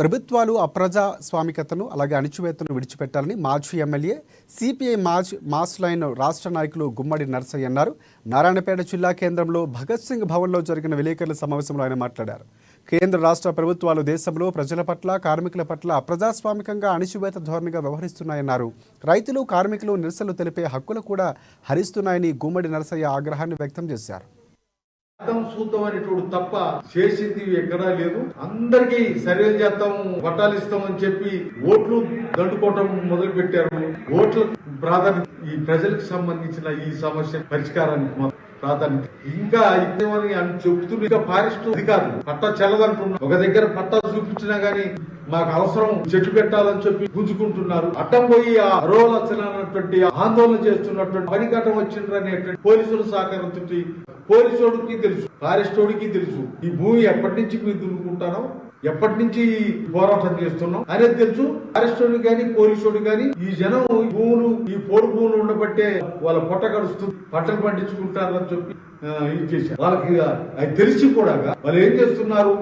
ప్రభుత్వాలు అప్రజాస్వామికతను అలాగే అణిచివేతను విడిచిపెట్టాలని మాజీ ఎమ్మెల్యే సిపిఐ మాస్ లైన్ రాష్ట్ర నాయకులు గుమ్మడి నర్సయ్య అన్నారు. నారాయణపేట జిల్లా కేంద్రంలో భగత్ సింగ్ భవన్లో జరిగిన విలేకరుల సమావేశంలో ఆయన మాట్లాడారు. కేంద్ర రాష్ట్ర ప్రభుత్వాలు దేశంలో ప్రజల పట్ల కార్మికుల పట్ల అప్రజాస్వామికంగా అణిచివేత ధోరణిగా వ్యవహరిస్తున్నాయన్నారు. రైతులు కార్మికులు నిరసనలు తెలిపే హక్కులు కూడా హరిస్తున్నాయని గుమ్మడి నర్సయ్య ఆగ్రహాన్ని వ్యక్తం చేశారు. చూద్దాం అనేటోడు తప్ప చేసింది ఎక్కడా లేదు. అందరికీ సర్వేలు చేస్తాం, పట్టాలు ఇస్తామని చెప్పి ఓట్లు దండుకోవటం మొదలు పెట్టారు. ఓట్ల ప్రాధాన్యత ఈ ప్రజలకు సంబంధించిన ఈ సమస్య పరిష్కారానికి ప్రాధాన్యత ఇంకా ఇద్దామని అని చెప్తున్నారు. ఇంకా ఫారెస్ట్ అధికారులు పట్టా చెల్లదంటున్నారు. ఒక దగ్గర పట్టా చూపించినా గానీ మాకు అవసరం చెట్టు పెట్టాలని చెప్పి గుంజుకుంటున్నారు. అడ్డం పోయి ఆ అరోలచనటువంటి ఆందోళన చేస్తున్నటువంటి పనికటం వచ్చిండ్రనేటువంటి పోలీసుల సహకారంతో పోలీసోడికి తెలుసు, ఫారెస్టోడికి తెలుసు ఈ భూమి ఎప్పటి నుంచి మీరు దున్నుకుంటారో, ఎప్పటి నుంచి పోరాటం చేస్తున్నాం అనేది తెలుసు. ఫారెస్టోడి గాని పోలీసోడు గాని ఈ జనం భూములు ఈ పోడు భూములు ఉండబట్టే వాళ్ళ పొట్ట గడుస్తుంది, పంటలు పండించుకుంటారని చెప్పి ఇది చేశారు. వాళ్ళకి అది తెలిసి కూడా వాళ్ళు ఏం చేస్తున్నారు.